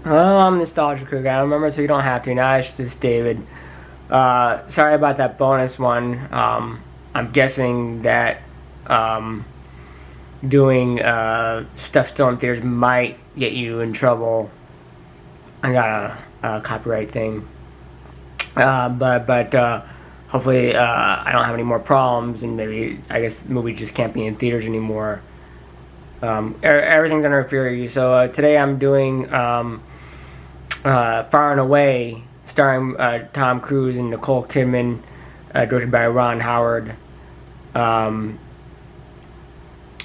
Hello, I'm Nostalgia Crew Guy. Remember, so you don't have to. Now it's just David. Sorry about that bonus one. I'm guessing that doing stuff still in theaters might get you in trouble. I got a copyright thing, but hopefully I don't have any more problems, and maybe I guess the movie just can't be in theaters anymore. Everything's under review. So today I'm doing Far and Away, starring Tom Cruise and Nicole Kidman, directed by Ron Howard.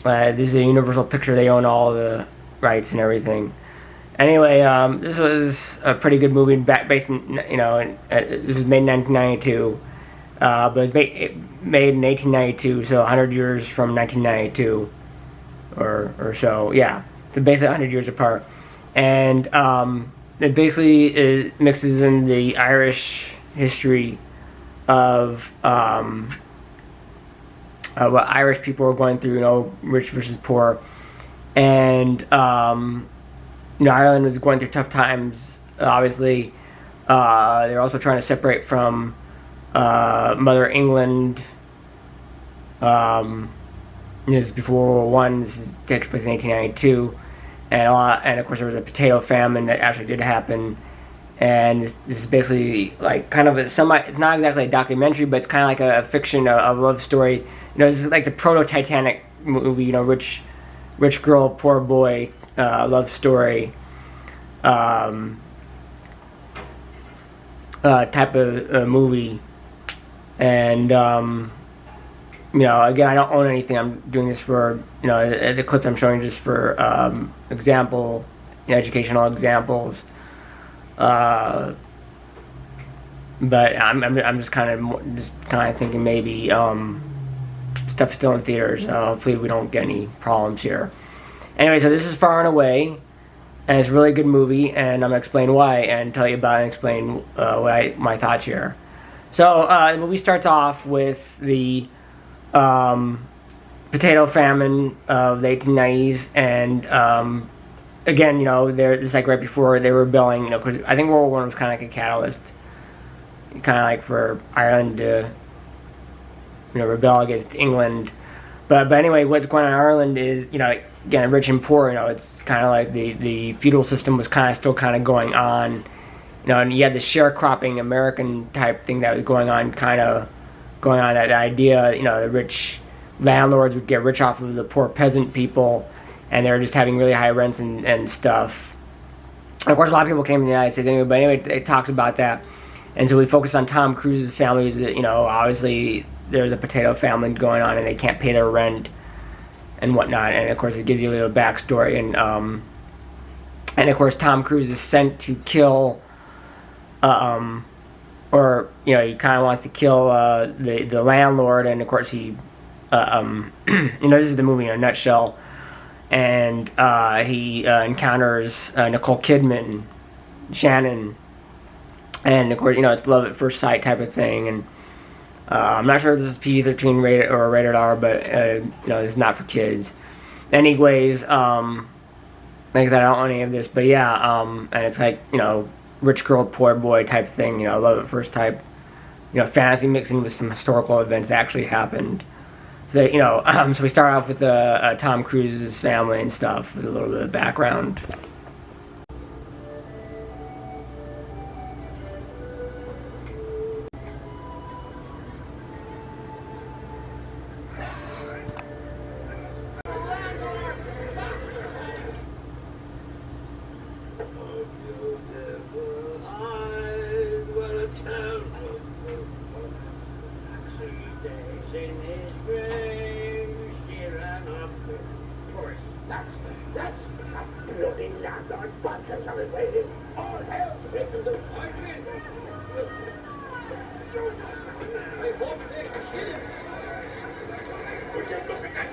This is a Universal picture. They own all the rights and everything. Anyway, this was a pretty good movie. Based in, it was made in 1992, but it was made in 1892, so 100 years from 1992, or so. Yeah, so basically 100 years apart, and it basically mixes in the Irish history of what Irish people were going through, rich versus poor, and Ireland was going through tough times. Obviously, they're also trying to separate from Mother England. This is before World War One. This takes place in 1892, and of course there was a potato famine that actually did happen. And this is basically like kind of it's not exactly a documentary, but it's kind of like a fiction, a love story. This is like the proto-Titanic movie. Rich girl, poor boy, love story, type of movie. And again, I don't own anything. I'm doing this for the clip I'm showing just for example, educational examples. But I'm just kind of thinking maybe stuff still in theaters. Hopefully we don't get any problems here. Anyway, so this is Far and Away, and it's a really good movie, and I'm gonna explain why and tell you about it and explain my thoughts here. So the movie starts off with the potato famine of the 1890s, and again, it's like right before they were rebelling. Because I think World War I was kind of like a catalyst, kind of like for Ireland to rebel against England. But anyway, what's going on in Ireland is, again, rich and poor. It's kind of like the feudal system was kind of still kind of going on. And you had the sharecropping American type thing that was going on. That idea, the rich landlords would get rich off of the poor peasant people, and they're just having really high rents and stuff. And of course, a lot of people came to the United States anyway. But anyway, it talks about that, and so we focus on Tom Cruise's family. Obviously there's a potato famine going on, and they can't pay their rent and whatnot. And of course, it gives you a little backstory. And of course, Tom Cruise is sent to kill, he kind of wants to kill the landlord. And of course, he, this is the movie in a nutshell. And he encounters Nicole Kidman, Shannon, and of course, it's love at first sight type of thing. And I'm not sure if this is PG-13 rated or rated R, but it's not for kids. Anyways, like I said, I don't own any of this, but yeah, and it's like rich girl, poor boy type thing. Love at first type. Fantasy mixing with some historical events that actually happened. So so we start off with Tom Cruise's family and stuff with a little bit of background. That's bloody landlord Bunches on his way. All hell breaking loose. I hope they kill him. We're just looking at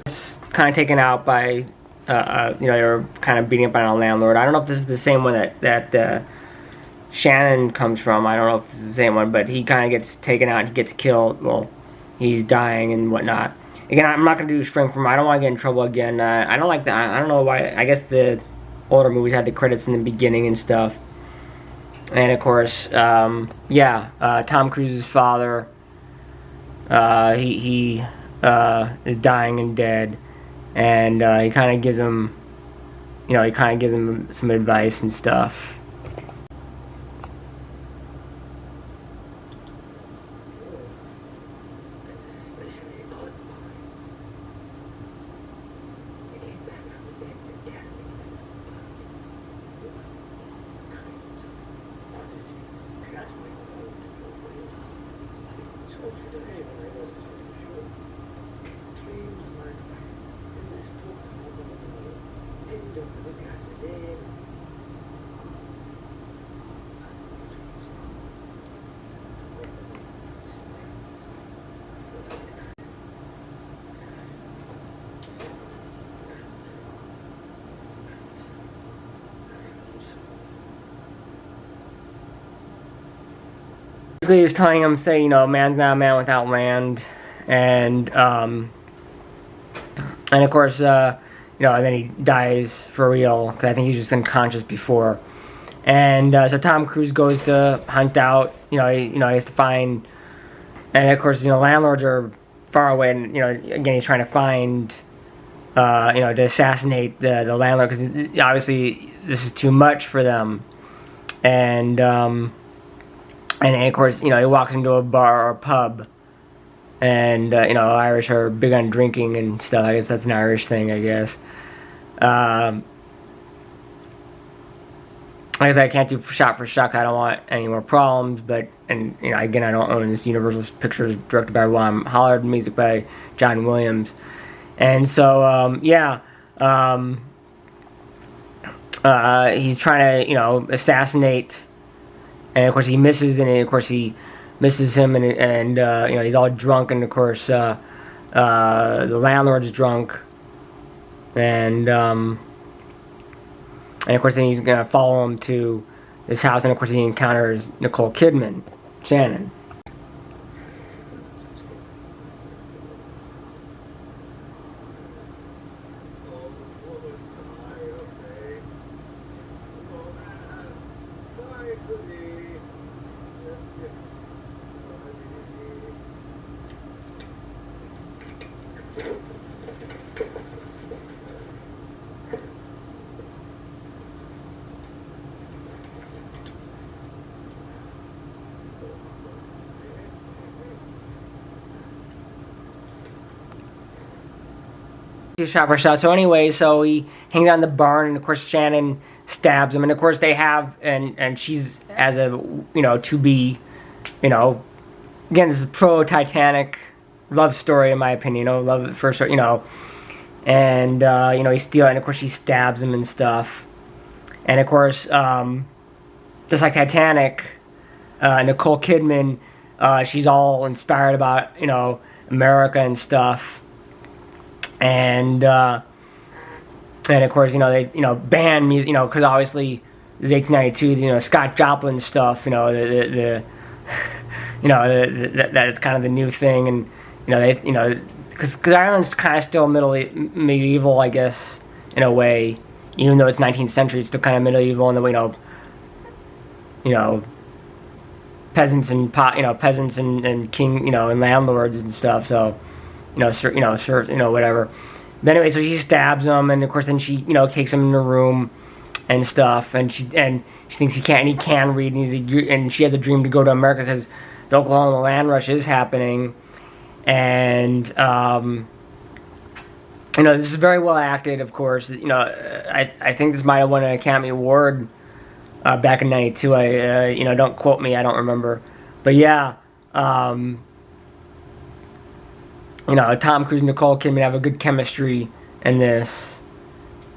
It's kind of taken out by, they were kind of beating up on a landlord. I don't know if this is the same one that Shannon comes from. I don't know if this is the same one, but he kind of gets taken out and he gets killed. Well, he's dying and whatnot. again, I'm not gonna do Spring from. I don't want to get in trouble again. I don't like that. I don't know why. I guess the older movies had the credits in the beginning and stuff. And of course, Tom Cruise's father, he is dying and dead, and he kind of gives him, some advice and stuff. Especially on mine. He came back from the dead to tell me that all kinds of oddity clattering around in your brain. So today, when I wasn't so sure, dreams like in this book end up in the gasoline. Basically, he was telling him, say, man's not a man without land, and of course, and then he dies for real, because I think he was just unconscious before. And so Tom Cruise goes to hunt out, he has to find, and of course, landlords are far away, and, again, he's trying to find, to assassinate the landlord, because obviously this is too much for them. And of course, he walks into a bar or pub, and, Irish are big on drinking and stuff. I guess that's an Irish thing, I guess. Like I said, I can't do shot for shot. I don't want any more problems, but, and, again, I don't own this. Universal Pictures, directed by Ron Howard, music by John Williams. And so, he's trying to, assassinate. And of course he misses, and of course he misses him, and he's all drunk, and of course the landlord's drunk, and of course then he's gonna follow him to this house, and of course he encounters Nicole Kidman, Shannon. Shot for shot. So anyway, so he hangs out in the barn, and of course Shannon stabs him, and of course they have, and she's as a to be, again, this is pro Titanic love story in my opinion. Love at first, and he steals, and of course she stabs him and stuff, and of course just like Titanic, Nicole Kidman, she's all inspired about America and stuff. And of course, they, ban music, because obviously, it's 1892, Scott Joplin stuff, that it's kind of the new thing, and, because Ireland's kind of still medieval, I guess, in a way, even though it's 19th century, it's still kind of medieval in the way, peasants and king, and landlords and stuff, so, whatever. But anyway, so she stabs him, and of course then she, takes him in the room and stuff, and she thinks he can read, and she has a dream to go to America because the Oklahoma land rush is happening, and this is very well acted, of course. I think this might have won an Academy Award back in '92. Don't quote me, I don't remember, but yeah. Tom Cruise and Nicole Kidman have a good chemistry in this,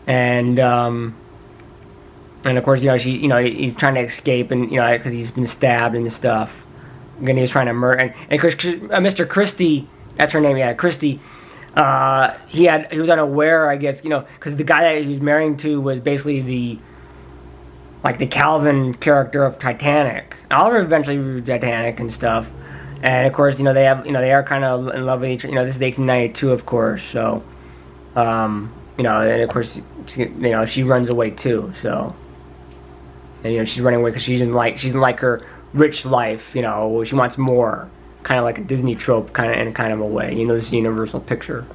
and of course, he's trying to escape, and because he's been stabbed and stuff. Again, he was trying to murder, and of course, Mr. Christie, that's her name, yeah, Christie. He was unaware, I guess, because the guy that he was marrying to was basically the Calvin character of Titanic. Oliver eventually reviewed Titanic and stuff. And of course, they are kind of in love with each. This is 1892, of course. So, and of course, she runs away too. So, and she's running away because she doesn't like her rich life. She wants more, kind of like a Disney trope, in kind of a way. This universal picture.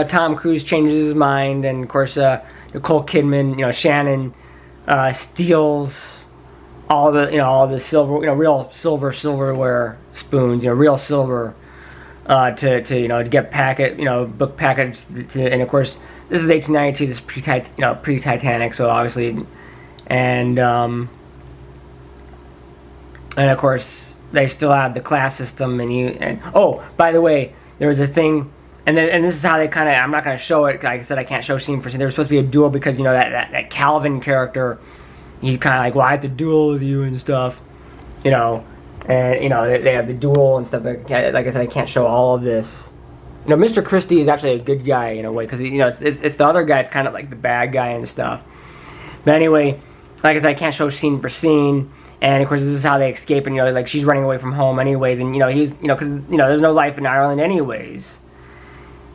Tom Cruise changes his mind, and of course, Nicole Kidman, Shannon, steals all the silver, real silverware spoons, real silver, to get book package and of course, this is 1892. This is pre-Titanic, so obviously, and of course, they still have the class system, and oh, by the way, there was a thing. And this is how they kind of, I'm not going to show it, like I said, I can't show scene for scene. There was supposed to be a duel because, that Calvin character, he's kind of like, well, I have to duel with you and stuff, and, they have the duel and stuff. Like I said, I can't show all of this. Mr. Christie is actually a good guy in a way because, it's the other guy, it's kind of like the bad guy and stuff. But anyway, like I said, I can't show scene for scene. And of course, this is how they escape, and, like she's running away from home anyways. And, he's, because, there's no life in Ireland anyways.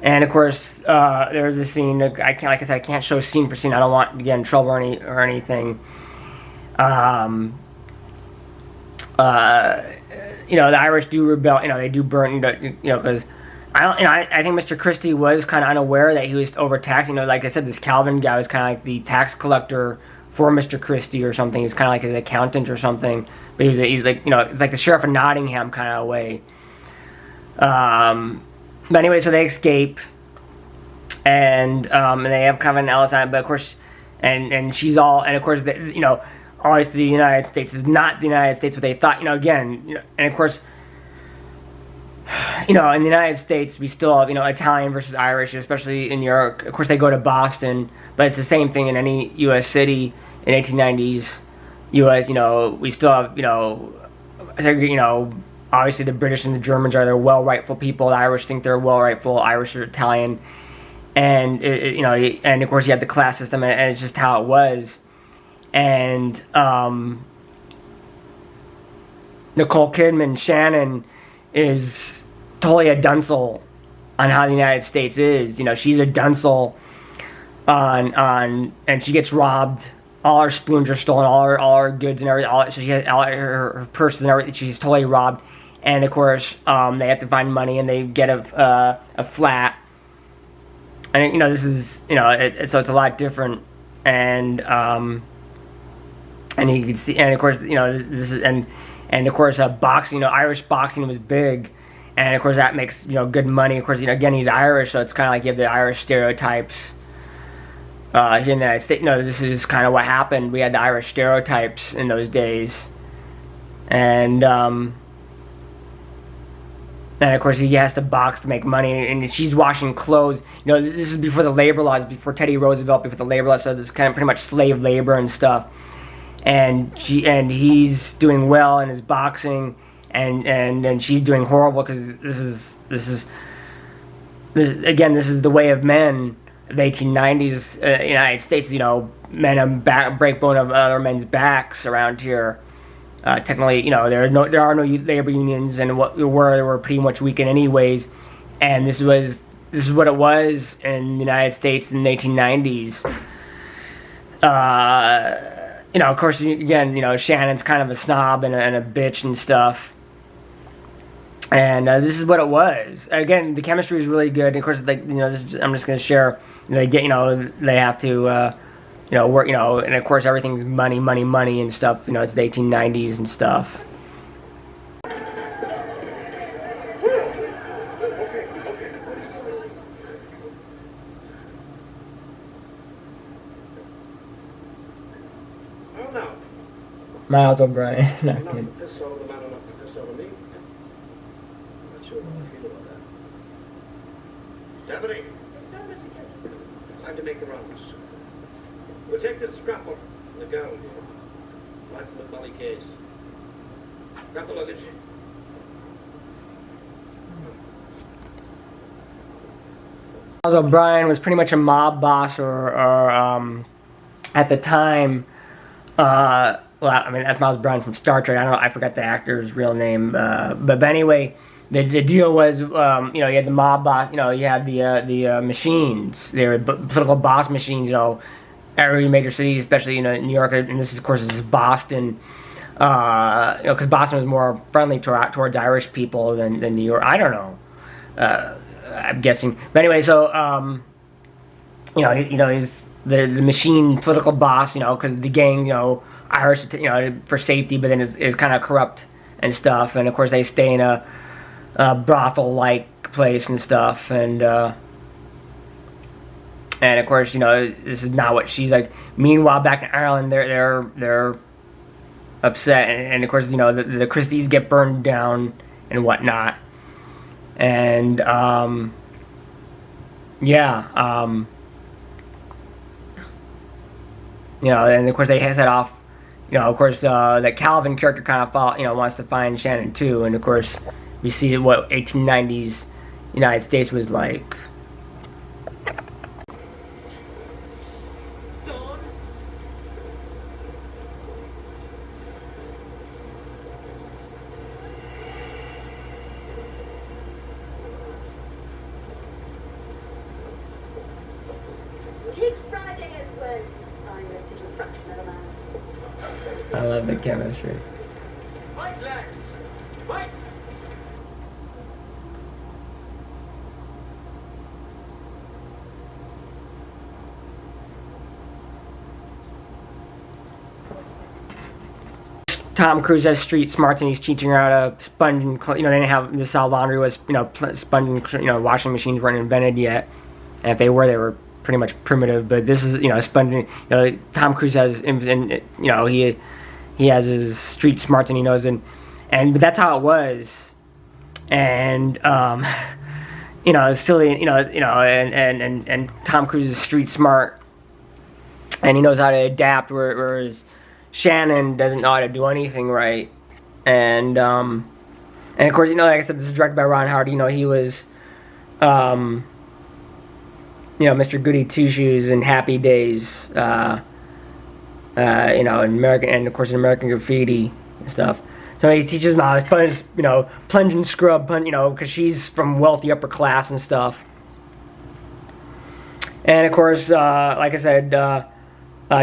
And of course, there's a scene. Like I said, I can't show scene for scene. I don't want to get in trouble or anything. The Irish do rebel. They do burn. Because I think Mr. Christie was kind of unaware that he was overtaxed. Like I said, this Calvin guy was kind of like the tax collector for Mr. Christie or something. He's kind of like his accountant or something. But he's like it's like the sheriff of Nottingham kind of way. But anyway, so they escape, and they have kind of an Ellis on it, but of course, and she's all, and of course, obviously the United States is not the United States what they thought, again, and of course, in the United States, we still have, Italian versus Irish, especially in New York. Of course, they go to Boston, but it's the same thing in any U.S. city in 1890s U.S., we still have, obviously, the British and the Germans are their rightful people. The Irish think they're rightful. Irish or Italian, and and of course you have the class system, and it's just how it was. And Nicole Kidman, Shannon, is totally a dunce on how the United States is. She's a dunce on, and she gets robbed. All her spoons are stolen. All her goods and everything. So she has all her purses and everything. She's totally robbed. And of course, they have to find money, and they get a flat. And this is so it's a lot different. And you can see, and of course, this is and of course, boxing. Irish boxing was big, and of course that makes good money. Of course, again he's Irish, so it's kind of like you have the Irish stereotypes. Here in the United States, this is kind of what happened. We had the Irish stereotypes in those days, and of course he has to box to make money, and she's washing clothes. This is before the labor laws, before Teddy Roosevelt, before the labor laws. So this is kind of pretty much slave labor and stuff. And he's doing well in his boxing, and she's doing horrible because this is the way of men. The 1890s United States, men on breakbone of other men's backs around here. Technically, there are no labor unions, and they were pretty much weakened anyways. And this is what it was in the United States in the 1890s. Of course, again, Shannon's kind of a snob and a bitch and stuff. And this is what it was. Again, the chemistry is really good. And of course, I'm just going to share. They get, they have to, work, and of course everything's money and stuff. It's the 1890s and stuff. All Miles O'Brien. You're Not not good. the piss over the man enough to piss over me. I'm not sure how I feel about that. Stephanie! Time to make the rounds. We'll take this scrapbook and the gown here. Right from the bally case. Grab the luggage. Miles O'Brien was pretty much a mob boss, or at the time, well, I mean, that's Miles O'Brien from Star Trek. I don't know, I forgot the actor's real name, but anyway, the deal was, you know, you had the mob boss, you know, you had the machines. They were political boss machines, you know, every major city, especially, you know, New York, and this is, of course, this is Boston. You know, because Boston was more friendly towards Irish people than New York. I don't know. I'm guessing. But anyway, so you know, he's the machine political boss. You know, because the gang, you know, Irish, you know, for safety, but then is kind of corrupt and stuff. And of course, they stay in a brothel-like place and stuff. And of course, you know, this is not what she's like. Meanwhile, back in Ireland, they're upset, and of course, you know, the Christies get burned down and whatnot. And yeah, you know, and of course they head off. You know, of course, the Calvin character kind of wants to find Shannon too, and of course we see what 1890s United States was like. Take Friday as well. I'm a little fraction of a man. I love the chemistry. Right, lads! Right! Tom Cruise has street smarts, and he's teaching her how to sponge and you know, they didn't have, this how laundry was, you know, sponge and, you know, washing machines weren't invented yet, and if they were pretty much primitive. But this is, you know, sponging. You know, Tom Cruise has, and you know, he has his street smarts, and he knows, but that's how it was. And you know, it's silly, you know, and Tom Cruise is street smart, and he knows how to adapt, whereas Shannon doesn't know how to do anything right. And of course, you know, like I said, this is directed by Ron Howard. You know, he was you know, Mr. Goody Two Shoes and Happy Days, you know, in American, and of course in American Graffiti and stuff. So he teaches them how to plunge, you know, plunge and scrub, you know, because she's from wealthy upper class and stuff. And of course, like I said,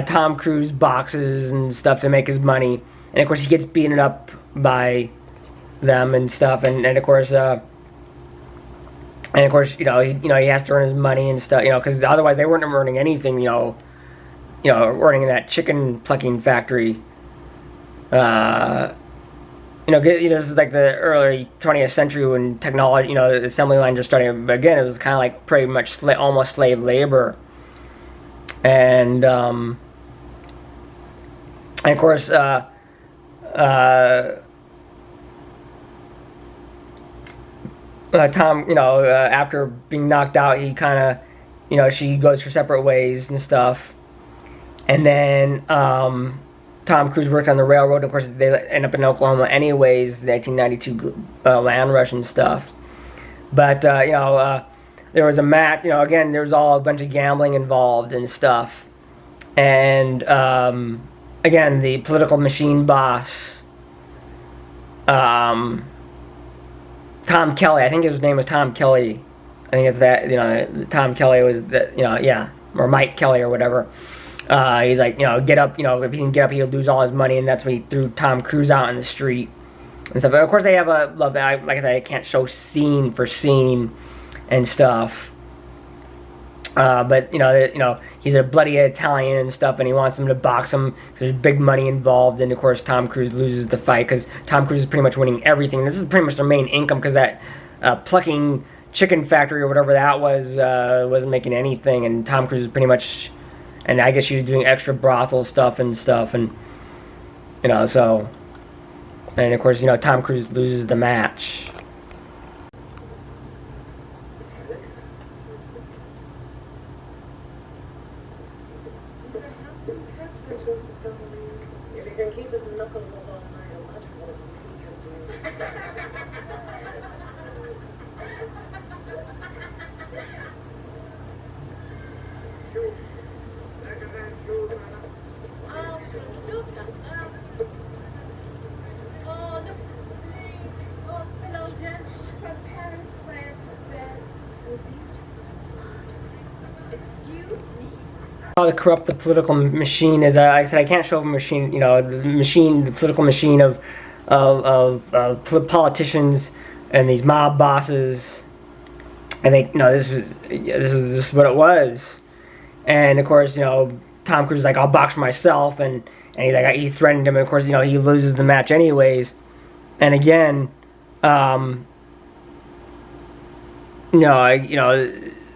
Tom Cruise boxes and stuff to make his money, and of course he gets beaten up by them and stuff, and of course, you know, he has to earn his money and stuff, you know, because otherwise they weren't earning anything, you know, earning in that chicken plucking factory. You know, this is like the early 20th century when technology, you know, the assembly lines are starting. But again, it was kind of like pretty much almost slave labor. And of course, Tom, you know, after being knocked out, he kind of, you know, she goes her separate ways and stuff. And then Tom Cruise worked on the railroad. Of course, they end up in Oklahoma anyways, the 1992 land rush and stuff. But, you know, there was a match, you know, again, there was all a bunch of gambling involved and stuff. And, again, the political machine boss, Tom Kelly, I think his name was Tom Kelly. I think it's that, you know, Tom Kelly was, that, you know, yeah, or Mike Kelly or whatever. He's like, you know, get up, you know, if he can get up, he'll lose all his money, and that's when he threw Tom Cruise out in the street and stuff. But of course, they have a love that, like I said, I can't show scene for scene and stuff. But you know, he's a bloody Italian and stuff, and he wants him to box him because there's big money involved. And of course, Tom Cruise loses the fight because Tom Cruise is pretty much winning everything. This is pretty much their main income because that plucking chicken factory or whatever that was wasn't making anything, and Tom Cruise is pretty much. And I guess she was doing extra brothel stuff, and You know, so, and of course, you know, Tom Cruise loses the match. If he can keep his knuckles up all night, imagine what his knee can How to corrupt the political machine is, like I said, I can't show a machine, you know, the political machine of politicians and these mob bosses. I think, you know, this is what it was. And of course, you know, Tom Cruise is like, I'll box for myself, and he's like, he threatened him, and of course, you know, he loses the match anyways. And again,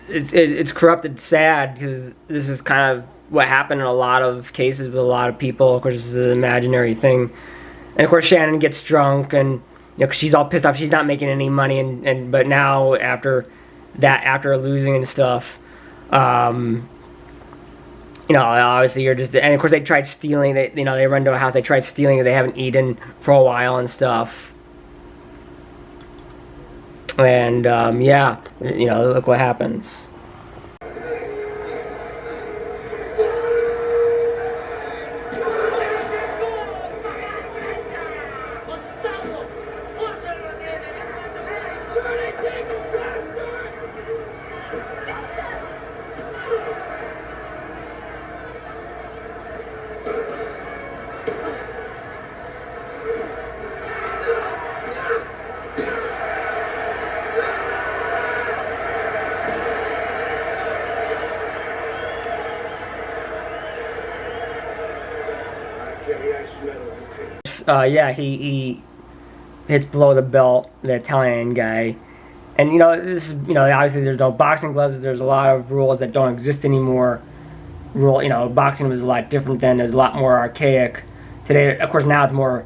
it's corrupted sad, because this is kind of what happened in a lot of cases with a lot of people. Of course, this is an imaginary thing. And of course, Shannon gets drunk, and you know, 'cause she's all pissed off. She's not making any money, and but now after losing and stuff, you know, obviously you're just, and of course they tried stealing. They run to a house. They tried stealing it. They haven't eaten for a while and stuff. And yeah, you know, look what happens. Yeah, he hits below the belt, the Italian guy. And, you know, this is, you know, obviously there's no boxing gloves. There's a lot of rules that don't exist anymore. You know, boxing was a lot different then. There's a lot more archaic. Today, of course, now it's more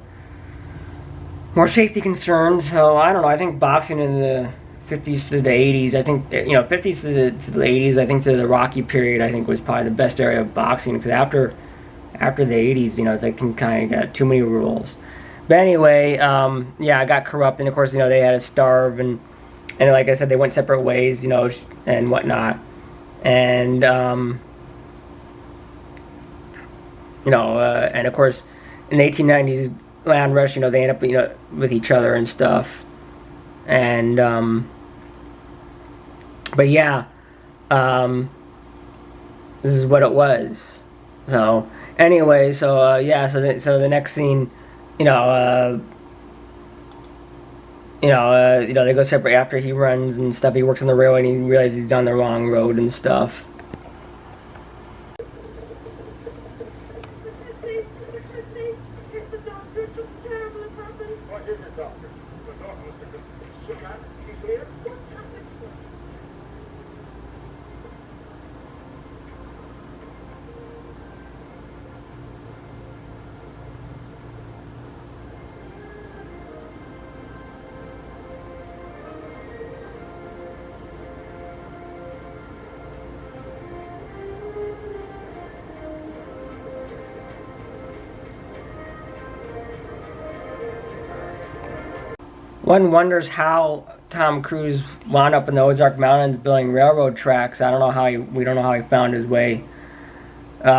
safety concerns. So, I don't know. I think boxing in the 50s to the 80s, I think, you know, 50s to the 80s, I think to the Rocky period, I think was probably the best area of boxing. Because after the 80s, you know, it's like kind of got too many rules. But anyway, yeah, I got corrupt, and of course, you know, they had to starve, and like I said, they went separate ways, you know, and whatnot. And you know, and of course, in the 1890s, Land Rush, you know, they end up, you know, with each other and stuff. And but yeah, this is what it was. So anyway, so yeah, so the next scene, you know, they go separate after he runs and stuff. He works on the railway and he realizes he's on the wrong road and stuff. What is it, Doctor? The daughter, Mr. Christopher. She's here? One wonders how Tom Cruise wound up in the Ozark Mountains building railroad tracks. We don't know how he found his way. You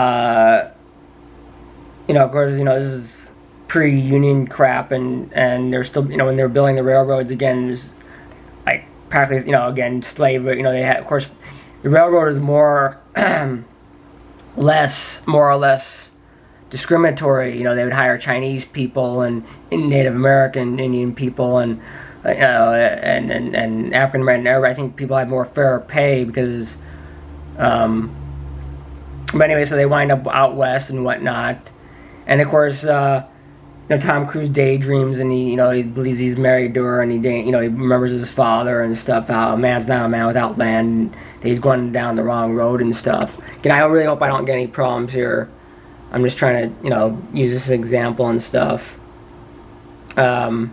know, of course, you know, this is pre-union crap, and they're still, you know, when they were building the railroads again, there's like practically, you know, again, slave, you know, they had, of course, the railroad is more or less discriminatory. You know, they would hire Chinese people and Native American Indian people and and African American. I think people had more fair pay because but anyway, so they wind up out west and whatnot. And of course, you know, Tom Cruise daydreams, and he believes he's married to her, and he remembers his father and stuff. How a man's not a man without land. And he's going down the wrong road and stuff. Again, I really hope I don't get any problems here. I'm just trying to, use this as an example and stuff. And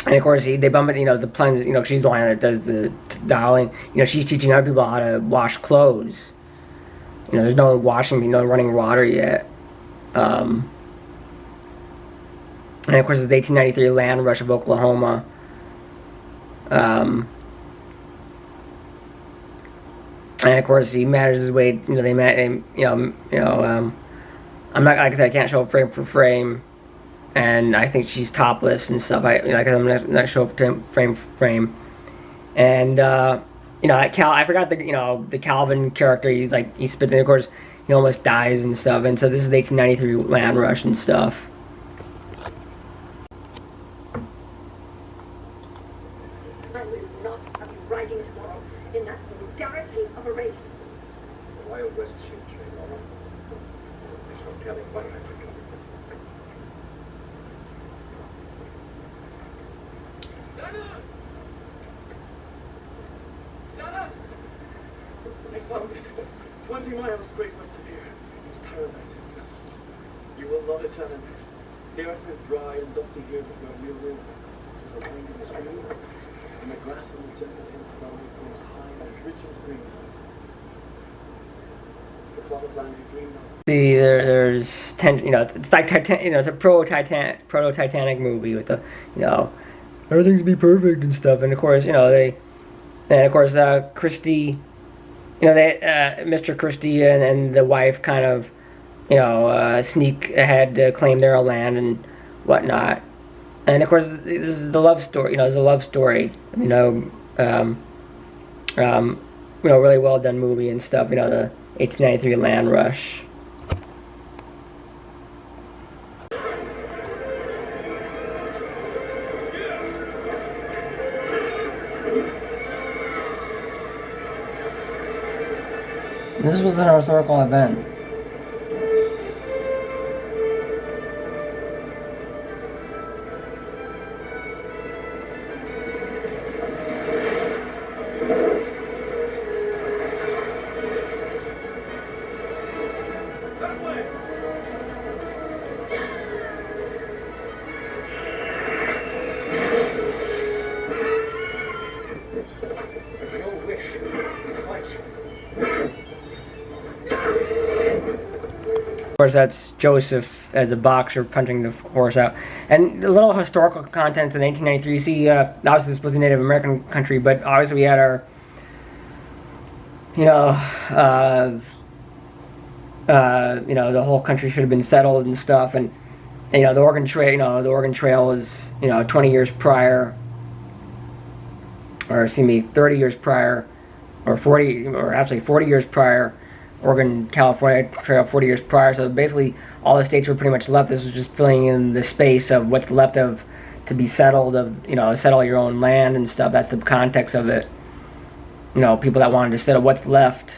of course, they bump it, the plans, she's the one that does the dolling. She's teaching other people how to wash clothes. There's no washing, no running water yet. And of course, it's the 1893 land rush of Oklahoma. And of course, he matters his way. They met. I'm not, like I said, I can't show frame for frame, and I think she's topless and stuff. I'm not show frame for frame, and I forgot the Calvin character. He's he spits, and of course, he almost dies and stuff. And so this is the 1893 land rush and stuff. I will not have you riding tomorrow in that vulgarity of a race. The Wild West suits me, Norma. There's no telling what I could do. I found it. 20 miles straight west of here. It's paradise itself. You will love it, Helen. The earth is dry and dusty here, but where we live, there's a winding stream, and the grass on the gentle hills around it grows high and rich and green. It's the plot of land you dreamed of. See, there's it's like it's a proto-Titanic movie with the, everything's be perfect and stuff, and of course, Christie, Mr. Christie and the wife kind of, sneak ahead to claim their land and whatnot, and of course, this is the love story. It's a love story. Really well done movie and stuff. The 1893 land rush. This was an historical event. That way! No wish to fight. Of course, that's Joseph as a boxer punching the horse out. And a little historical content in 1893. You see, obviously this was a Native American country, but obviously we had our, the whole country should have been settled and stuff. And the Oregon Trail was, 20 years prior, or 30 years prior, or 40 years prior. Oregon, California Trail 40 years prior. So basically, all the states were pretty much left. This was just filling in the space of what's left of to be settled. Settle your own land and stuff. That's the context of it. People that wanted to settle what's left.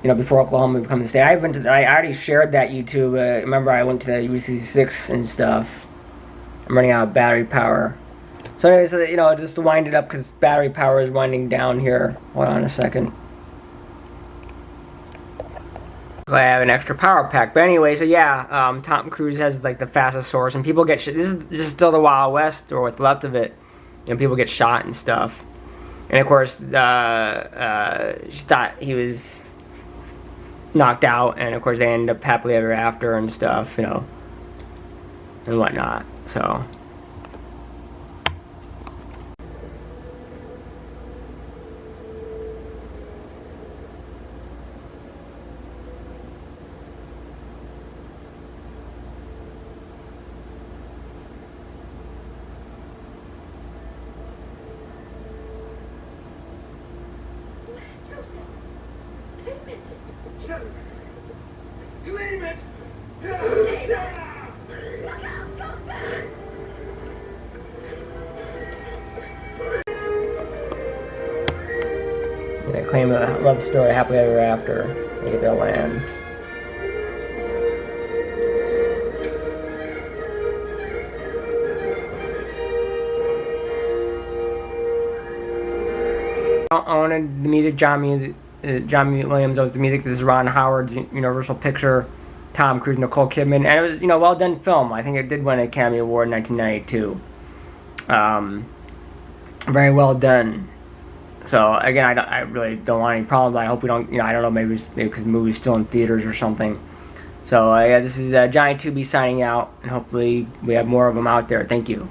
Before Oklahoma became the state. I already shared that YouTube. Remember, I went to the UC6 and stuff. I'm running out of battery power. So anyways, just to wind it up because battery power is winding down here. Hold on a second. I have an extra power pack, but anyway, so yeah, Tom Cruise has the fastest horse, and people get this is still the Wild West, or what's left of it, people get shot and stuff, and of course, she thought he was knocked out, and of course they end up happily ever after and stuff, and whatnot. So. Claim it! They claim a love story happily ever after. They get their land. Owned the music, John Music, John Williams owes the music. This is Ron Howard's Universal Picture, Tom Cruise, Nicole Kidman, and it was well done film. I think it did win an Academy Award in 1992. Very well done. So again, I really don't want any problems. I hope we don't. I don't know. Maybe because the movie's still in theaters or something. So yeah, this is Johnny 2B signing out, and hopefully we have more of them out there. Thank you.